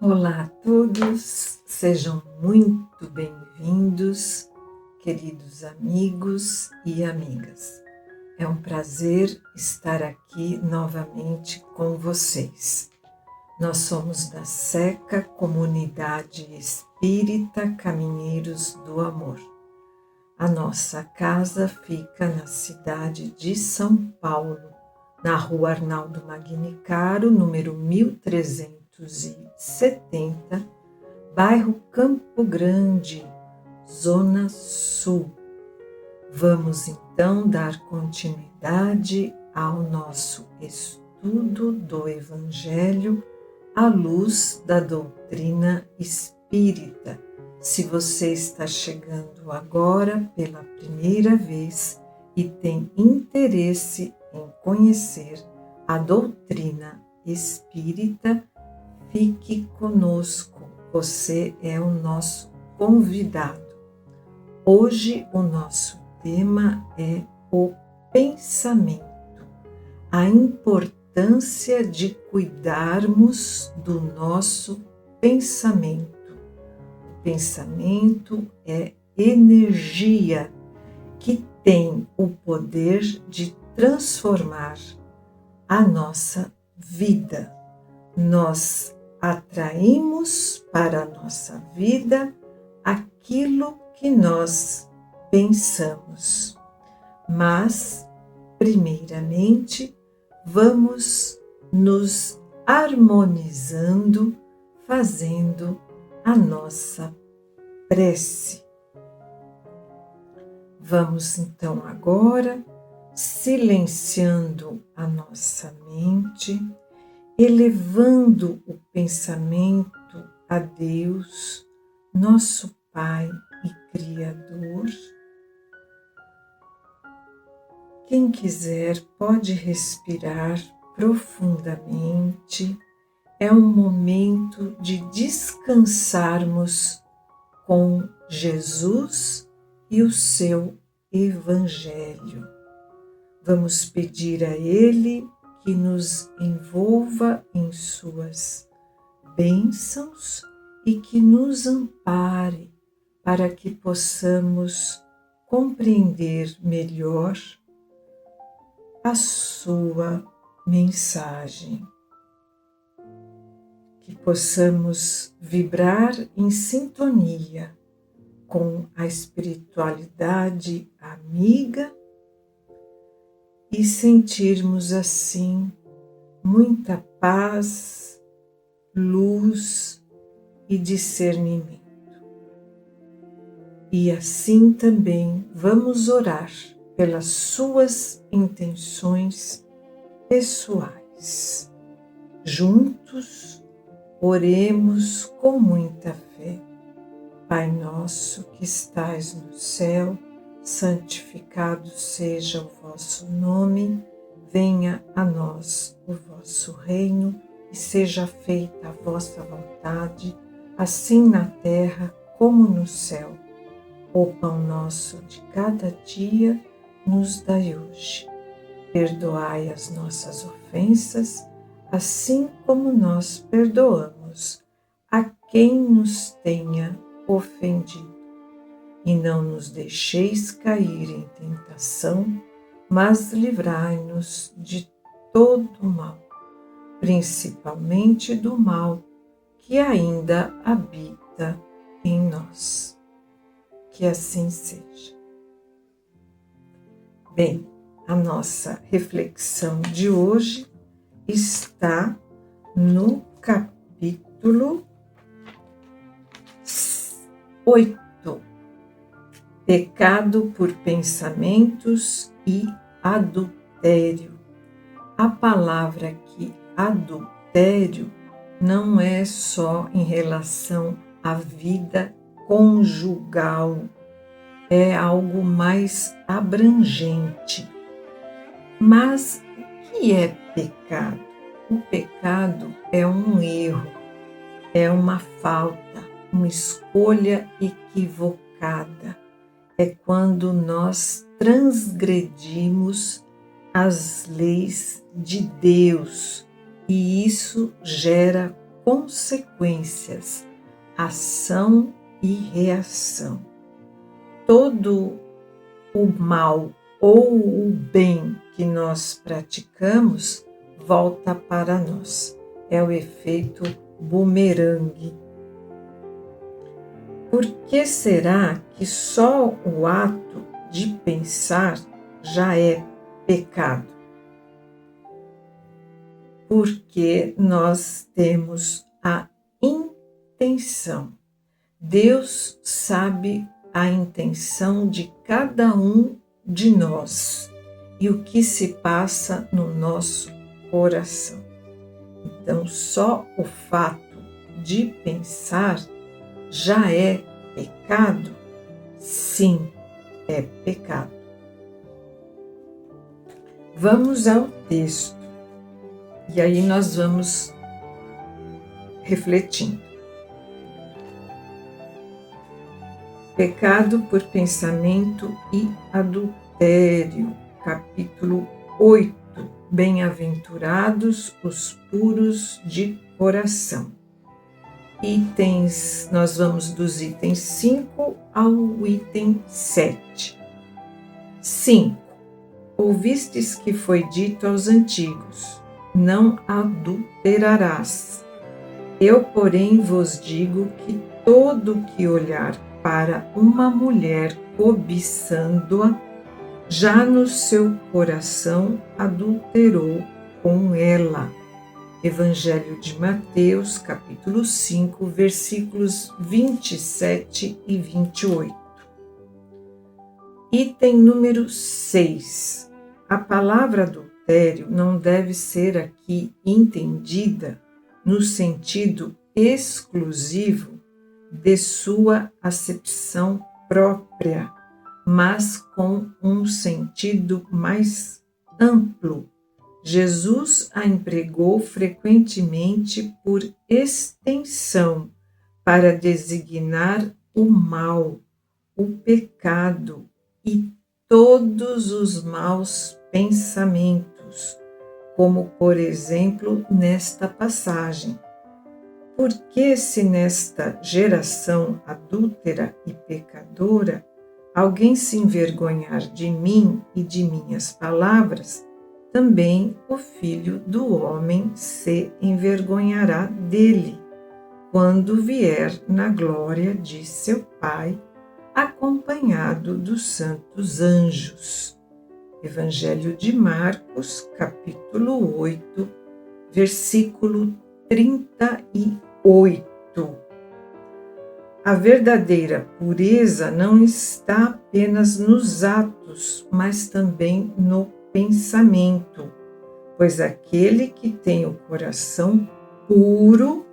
Olá a todos, sejam muito bem-vindos, queridos amigos e amigas. É um prazer estar aqui novamente com vocês. Nós somos da SECA, Comunidade Espírita Caminheiros do Amor. A nossa casa fica na cidade de São Paulo, na Rua Arnaldo Magnicaro, número 1370, bairro Campo Grande, Zona Sul. Vamos então dar continuidade ao nosso estudo do Evangelho à luz da doutrina espírita. Se você está chegando agora pela primeira vez e tem interesse em conhecer a doutrina espírita, fique conosco, você é o nosso convidado. Hoje o nosso tema é o pensamento, a importância de cuidarmos do nosso pensamento. O pensamento é energia que tem o poder de transformar a nossa vida. Nós atraímos para a nossa vida aquilo que nós pensamos. Mas, primeiramente, vamos nos harmonizando, fazendo a nossa prece. Vamos então agora silenciando a nossa mente, elevando o pensamento a Deus, nosso Pai e Criador. Quem quiser pode respirar profundamente. É um momento de descansarmos com Jesus e o seu Evangelho. Vamos pedir a Ele que nos envolva em suas bênçãos e que nos ampare para que possamos compreender melhor a sua mensagem. Que possamos vibrar em sintonia com a espiritualidade amiga e sentirmos assim muita paz, luz e discernimento. E assim também vamos orar pelas suas intenções pessoais. Juntos, oremos com muita fé. Pai nosso que estais no céu, santificado seja o vosso nome, venha a nós o vosso reino e seja feita a vossa vontade, assim na terra como no céu. O pão nosso de cada dia nos dai hoje. Perdoai as nossas ofensas, assim como nós perdoamos a quem nos tenha ofendido. E não nos deixeis cair em tentação, mas livrai-nos de todo o mal, principalmente do mal que ainda habita em nós. Que assim seja. Bem, a nossa reflexão de hoje está no capítulo 8, Pecado por pensamentos e adultério. A palavra aqui, adultério, não é só em relação à vida conjugal, é algo mais abrangente. Mas o que é pecado? O pecado é um erro, é uma falta, uma escolha equivocada. É quando nós transgredimos as leis de Deus e isso gera consequências, ação e reação. Todo o mal ou o bem que nós praticamos volta para nós. É o efeito bumerangue. Por que será que só o ato de pensar já é pecado? Porque nós temos a intenção. Deus sabe a intenção de cada um de nós e o que se passa no nosso coração. Então, só o fato de pensar já é pecado? Sim, é pecado. Vamos ao texto e aí nós vamos refletindo. Pecado por pensamento e adultério, capítulo 8. Bem-aventurados os puros de coração. Nós vamos dos itens 5 ao item 7. 5. Ouvistes que foi dito aos antigos: não adulterarás. Eu, porém, vos digo que todo que olhar para uma mulher cobiçando-a, já no seu coração adulterou com ela. Evangelho de Mateus, capítulo 5, versículos 27 e 28. Item número 6. A palavra adultério não deve ser aqui entendida no sentido exclusivo de sua acepção própria, mas com um sentido mais amplo. Jesus a empregou frequentemente por extensão para designar o mal, o pecado e todos os maus pensamentos, como por exemplo nesta passagem. Porque se nesta geração adúltera e pecadora alguém se envergonhar de mim e de minhas palavras, também o Filho do Homem se envergonhará dele, quando vier na glória de seu Pai, acompanhado dos santos anjos. Evangelho de Marcos, capítulo 8, versículo 38. A verdadeira pureza não está apenas nos atos, mas também no pensamento, pois aquele que tem o coração puro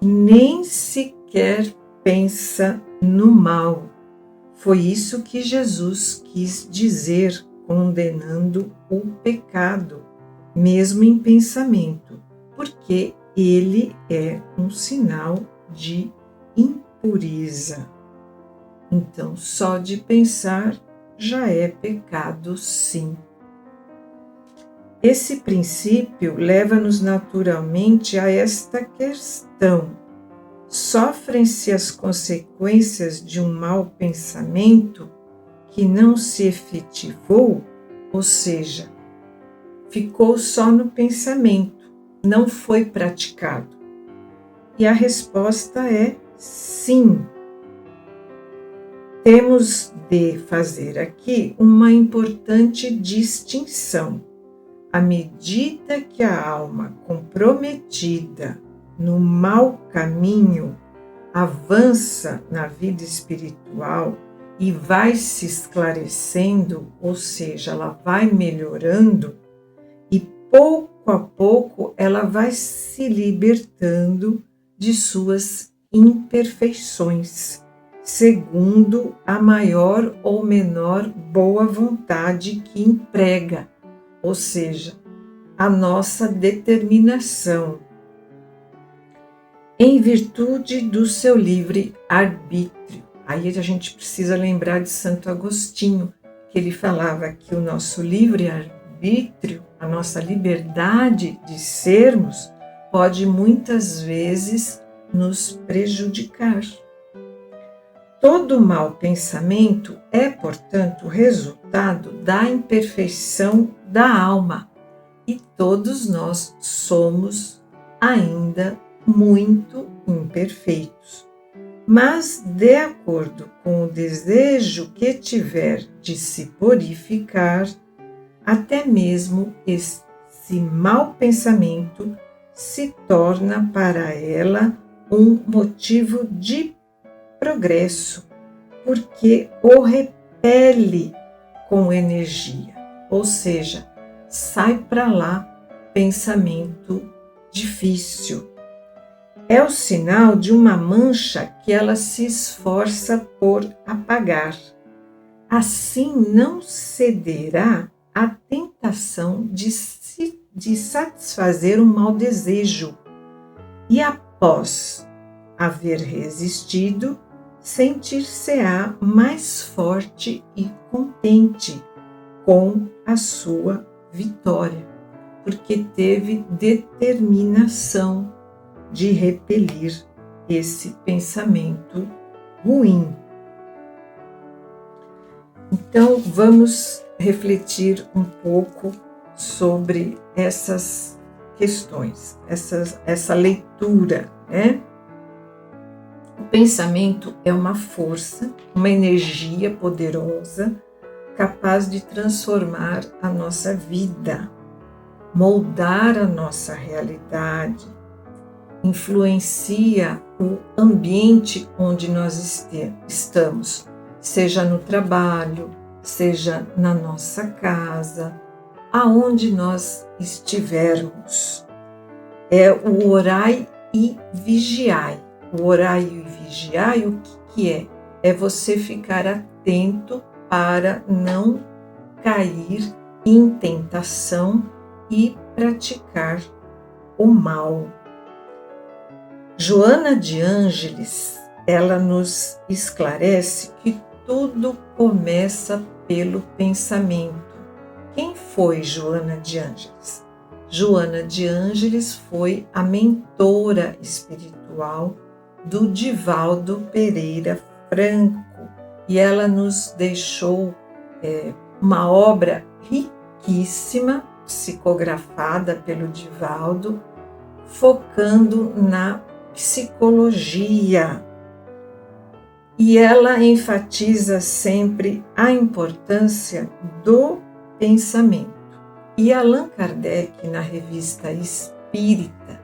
nem sequer pensa no mal. Foi isso que Jesus quis dizer, condenando o pecado, mesmo em pensamento, porque ele é um sinal de impureza. Então, só de pensar já é pecado, sim. Esse princípio leva-nos naturalmente a esta questão: sofrem-se as consequências de um mau pensamento que não se efetivou, ou seja, ficou só no pensamento, não foi praticado? E a resposta é sim. Temos de fazer aqui uma importante distinção. À medida que a alma comprometida no mau caminho avança na vida espiritual e vai se esclarecendo, ou seja, ela vai melhorando, e pouco a pouco ela vai se libertando de suas imperfeições, segundo a maior ou menor boa vontade que emprega, ou seja, a nossa determinação, em virtude do seu livre arbítrio. Aí a gente precisa lembrar de Santo Agostinho, que ele falava que o nosso livre arbítrio, a nossa liberdade de sermos, pode muitas vezes nos prejudicar. Todo mau pensamento é, portanto, resultado da imperfeição da alma, e todos nós somos ainda muito imperfeitos. Mas, de acordo com o desejo que tiver de se purificar, até mesmo esse mau pensamento se torna para ela um motivo de progresso, porque o repele com energia, ou seja, sai para lá pensamento difícil. É o sinal de uma mancha que ela se esforça por apagar. Assim não cederá à tentação de satisfazer um mau desejo e, após haver resistido, sentir-se-á mais forte e contente com a sua vitória, porque teve determinação de repelir esse pensamento ruim. Então, vamos refletir um pouco sobre essas questões, essa leitura, né? O pensamento é uma força, uma energia poderosa, capaz de transformar a nossa vida, moldar a nossa realidade, influencia o ambiente onde nós estamos, seja no trabalho, seja na nossa casa, aonde nós estivermos. É o orai e vigiai. O orai e vigiai, o que é? É você ficar atento para não cair em tentação e praticar o mal. Joana de Ângeles, ela nos esclarece que tudo começa pelo pensamento. Quem foi Joana de Ângeles? Joana de Ângeles foi a mentora espiritual do Divaldo Pereira Franco, e ela nos deixou uma obra riquíssima, psicografada pelo Divaldo, focando na psicologia. E ela enfatiza sempre a importância do pensamento. E Allan Kardec, na Revista Espírita,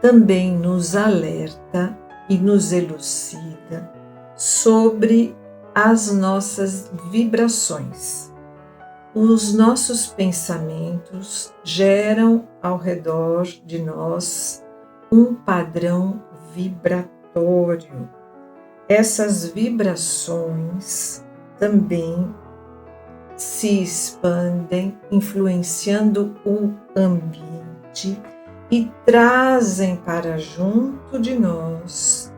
também nos alerta e nos elucida sobre as nossas vibrações. Os nossos pensamentos geram ao redor de nós um padrão vibratório. Essas vibrações também se expandem, influenciando o ambiente e trazem para junto de nós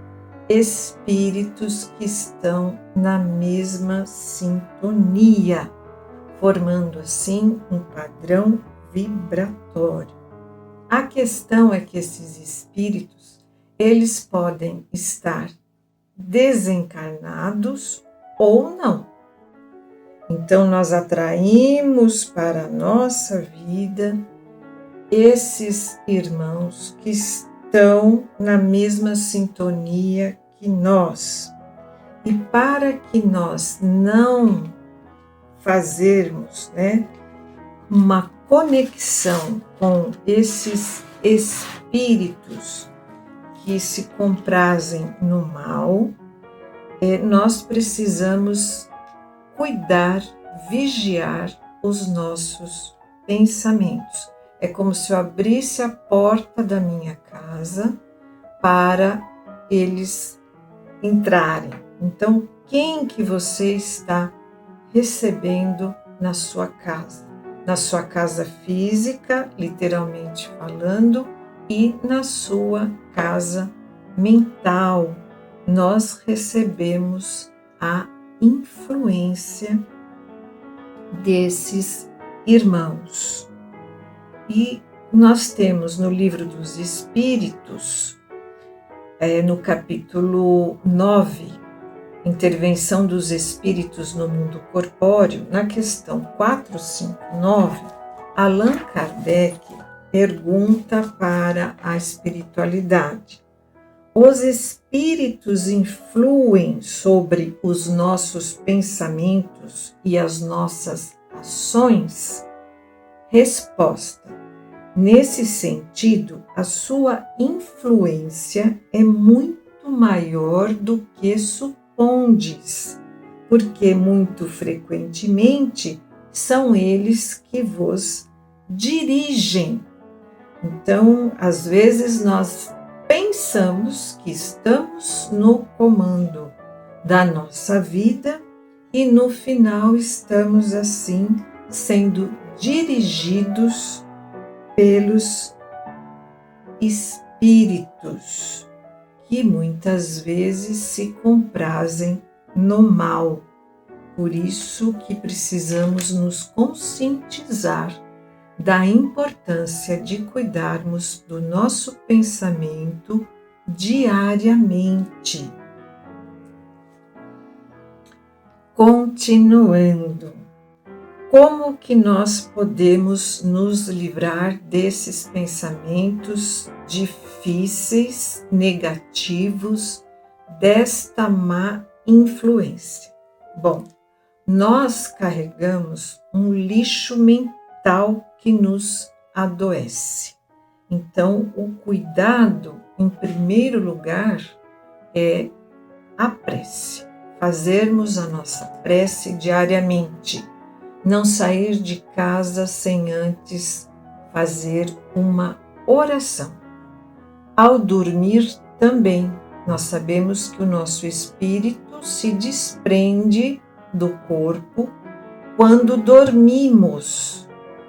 espíritos que estão na mesma sintonia, formando assim um padrão vibratório. A questão é que esses espíritos, eles podem estar desencarnados ou não. Então, nós atraímos para a nossa vida esses irmãos que estão na mesma sintonia que nós. E para que nós não fazermos, uma conexão com esses espíritos que se comprazem no mal, nós precisamos cuidar, vigiar os nossos pensamentos. É como se eu abrisse a porta da minha casa para eles entrarem. Então, quem que você está recebendo na sua casa? Na sua casa física, literalmente falando, e na sua casa mental. Nós recebemos a influência desses irmãos. E nós temos no Livro dos Espíritos, no capítulo 9, Intervenção dos Espíritos no Mundo Corpóreo, na questão 459, Allan Kardec pergunta para a espiritualidade: os espíritos influem sobre os nossos pensamentos e as nossas ações? Resposta: nesse sentido, a sua influência é muito maior do que supondes, porque muito frequentemente são eles que vos dirigem. Então, às vezes nós pensamos que estamos no comando da nossa vida e no final estamos assim sendo dirigidos pelos espíritos que muitas vezes se comprazem no mal. Por isso que precisamos nos conscientizar da importância de cuidarmos do nosso pensamento diariamente. Continuando, como que nós podemos nos livrar desses pensamentos difíceis, negativos, desta má influência? Bom, nós carregamos um lixo mental que nos adoece. Então, o cuidado, em primeiro lugar, é a prece. Fazermos a nossa prece diariamente. Não sair de casa sem antes fazer uma oração. Ao dormir também, nós sabemos que o nosso espírito se desprende do corpo quando dormimos.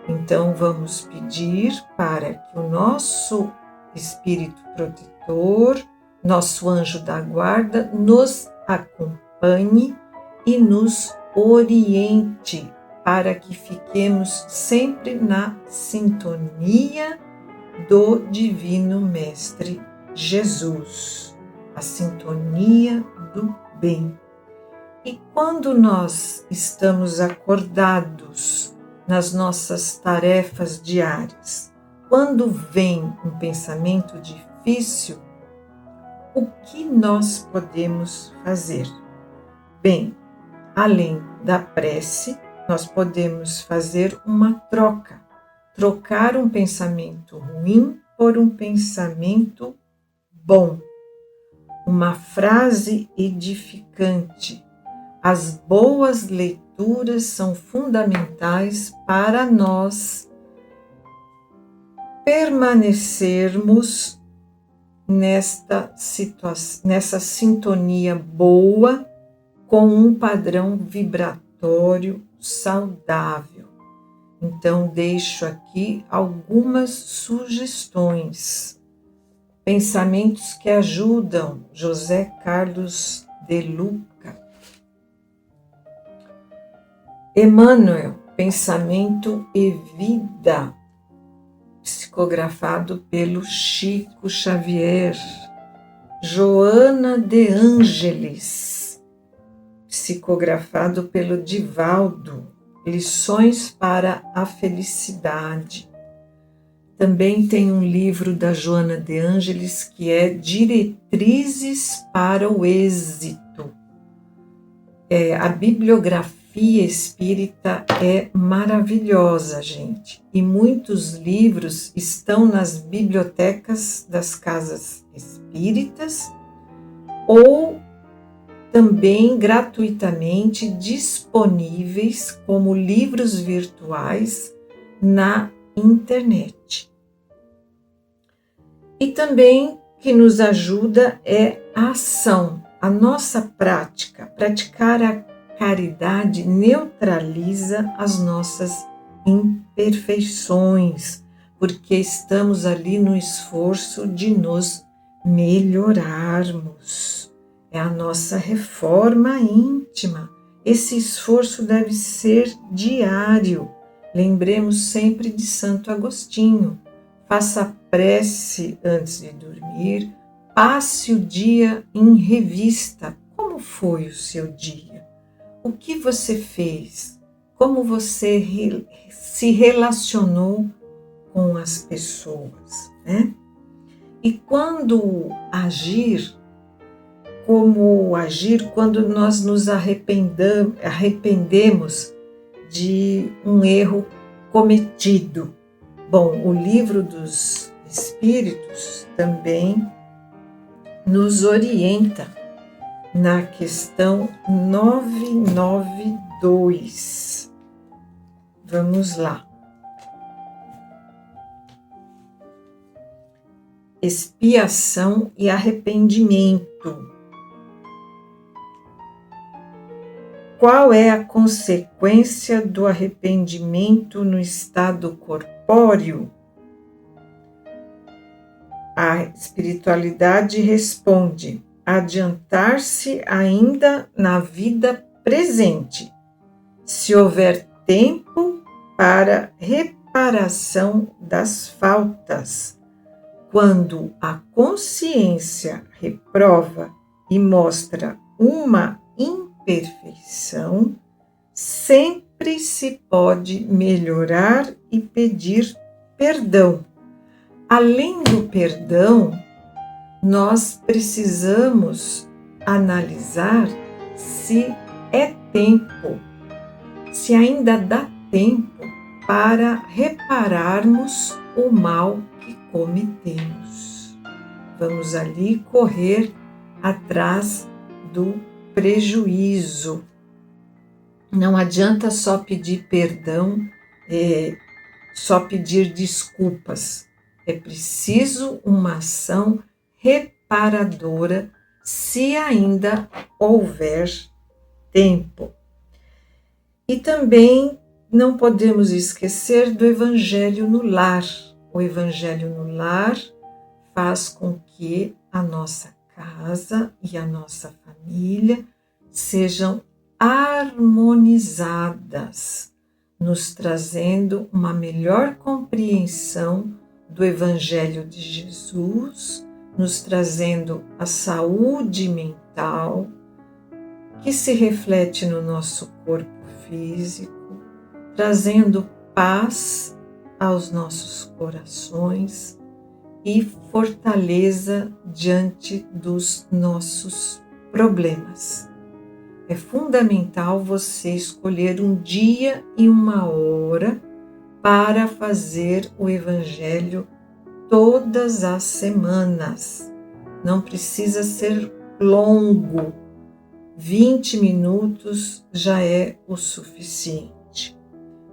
Então, vamos pedir para que o nosso espírito protetor, nosso anjo da guarda, nos acompanhe e nos oriente para que fiquemos sempre na sintonia do Divino Mestre Jesus, a sintonia do bem. E quando nós estamos acordados nas nossas tarefas diárias, quando vem um pensamento difícil, o que nós podemos fazer? Bem, além da prece, nós podemos fazer uma troca. Trocar um pensamento ruim por um pensamento bom. Uma frase edificante. As boas leituras são fundamentais para nós permanecermos nessa sintonia boa com um padrão vibratório saudável. Então, deixo aqui algumas sugestões. Pensamentos que ajudam, José Carlos de Luca. Emmanuel, Pensamento e Vida, psicografado pelo Chico Xavier. Joana de Ângeles, psicografado pelo Divaldo, Lições para a Felicidade. Também tem um livro da Joana de Ângeles que é Diretrizes para o Êxito. A bibliografia espírita é maravilhosa, gente. E muitos livros estão nas bibliotecas das casas espíritas ou também gratuitamente disponíveis como livros virtuais na internet. E também que nos ajuda é a ação, a nossa prática. Praticar a caridade neutraliza as nossas imperfeições, porque estamos ali no esforço de nos melhorarmos. É a nossa reforma íntima. Esse esforço deve ser diário. Lembremos sempre de Santo Agostinho. faça prece antes de dormir, passe o dia em revista. Como foi o seu dia? O que você fez? Como você se relacionou com as pessoas, né? E quando agir, como agir quando nós nos arrependemos de um erro cometido? Bom, o Livro dos Espíritos também nos orienta na questão 992. Vamos lá. Expiação e arrependimento. Qual é a consequência do arrependimento no estado corpóreo? A espiritualidade responde: adiantar-se ainda na vida presente, se houver tempo para reparação das faltas. Quando a consciência reprova e mostra uma imperfeição, sempre se pode melhorar e pedir perdão. Além do perdão, nós precisamos analisar se é tempo, se ainda dá tempo para repararmos o mal que cometemos. Vamos ali correr atrás do prejuízo. Não adianta só pedir perdão, só pedir desculpas. É preciso uma ação reparadora, se ainda houver tempo. E também não podemos esquecer do Evangelho no lar. O Evangelho no lar faz com que a nossa casa e a nossa família sejam harmonizadas, nos trazendo uma melhor compreensão do Evangelho de Jesus, nos trazendo a saúde mental, que se reflete no nosso corpo físico, trazendo paz aos nossos corações e fortaleza diante dos nossos problemas. É fundamental você escolher um dia e uma hora para fazer o Evangelho todas as semanas. Não precisa ser longo, 20 minutos já é o suficiente.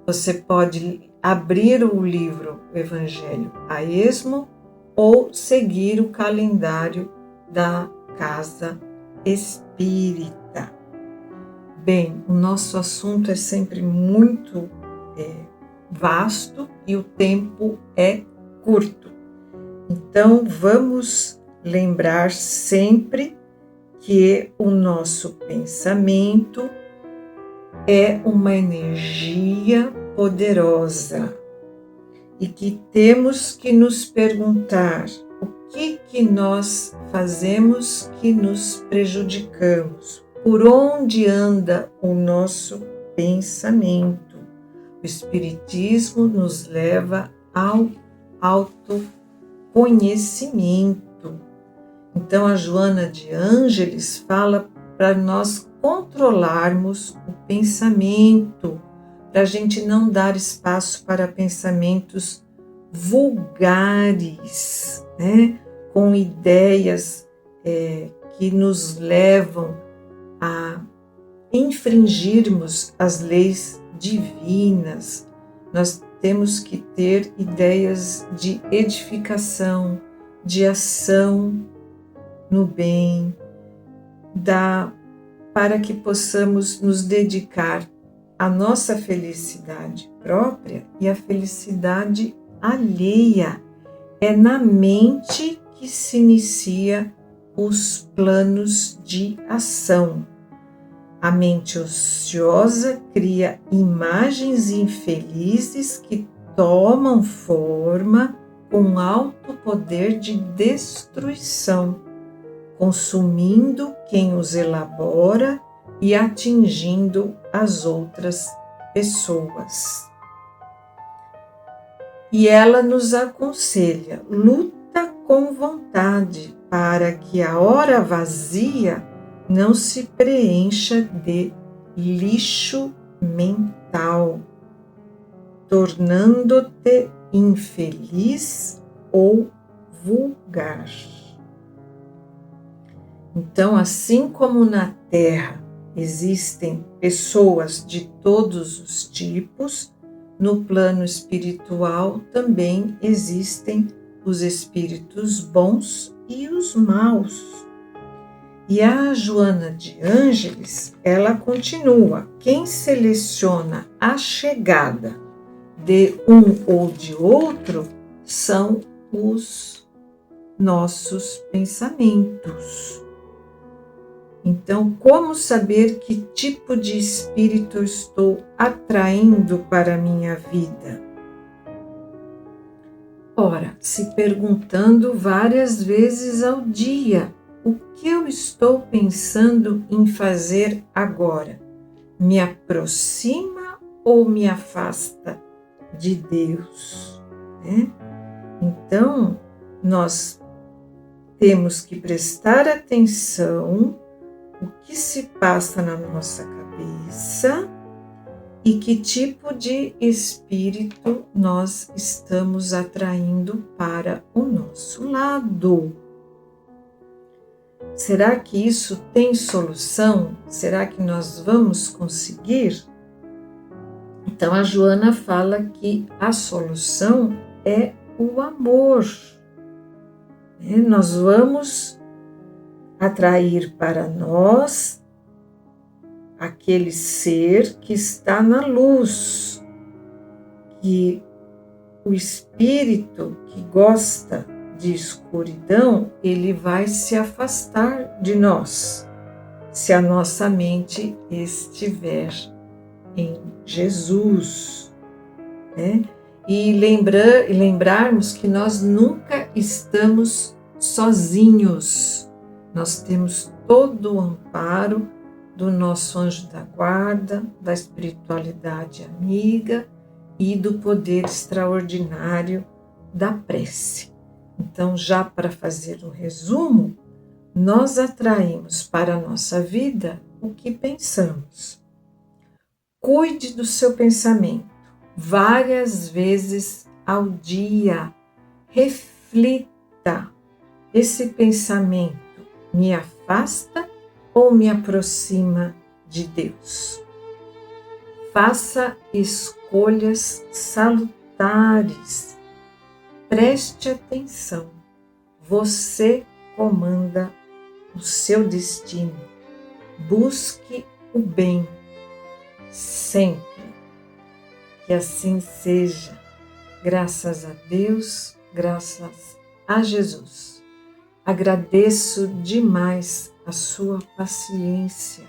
Você pode abrir o livro o Evangelho a esmo ou seguir o calendário da Casa Espírita. Bem, o nosso assunto é sempre muito vasto e o tempo é curto. Então, vamos lembrar sempre que o nosso pensamento é uma energia poderosa e que temos que nos perguntar o que nós fazemos que nos prejudicamos, por onde anda o nosso pensamento. O Espiritismo nos leva ao autoconhecimento. Então, a Joana de Ângeles fala para nós controlarmos o pensamento, para a gente não dar espaço para pensamentos vulgares, né? Com ideias que nos levam a infringirmos as leis divinas. Nós temos que ter ideias de edificação, de ação no bem, para que possamos nos dedicar à nossa felicidade própria e à felicidade alheia. É na mente que se inicia os planos de ação. A mente ociosa cria imagens infelizes que tomam forma com alto poder de destruição, consumindo quem os elabora e atingindo as outras pessoas. E ela nos aconselha: luta com vontade para que a hora vazia não se preencha de lixo mental, tornando-te infeliz ou vulgar. Então, assim como na Terra existem pessoas de todos os tipos, no plano espiritual também existem os espíritos bons e os maus. E a Joana de Ângeles, ela continua: quem seleciona a chegada de um ou de outro são os nossos pensamentos. Então, como saber que tipo de espírito eu estou atraindo para a minha vida? Ora, se perguntando várias vezes ao dia: o que eu estou pensando em fazer agora? Me aproxima ou me afasta de Deus? Então, nós temos que prestar atenção o que se passa na nossa cabeça e que tipo de espírito nós estamos atraindo para o nosso lado. Será que isso tem solução? Será que nós vamos conseguir? Então a Joana fala que a solução é o amor. Nós vamos atrair para nós aquele ser que está na luz, que o espírito que gosta de escuridão, ele vai se afastar de nós, se a nossa mente estiver em Jesus, E lembrarmos que nós nunca estamos sozinhos. Nós temos todo o amparo do nosso anjo da guarda, da espiritualidade amiga e do poder extraordinário da prece. Então, já para fazer um resumo, nós atraímos para a nossa vida o que pensamos. Cuide do seu pensamento várias vezes ao dia. Reflita: esse pensamento me afasta ou me aproxima de Deus? Faça escolhas salutares. Preste atenção. Você comanda o seu destino. Busque o bem sempre. Que assim seja. Graças a Deus, graças a Jesus. Agradeço demais a sua paciência.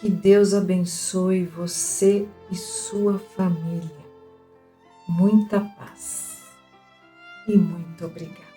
Que Deus abençoe você e sua família. Muita paz e muito obrigada.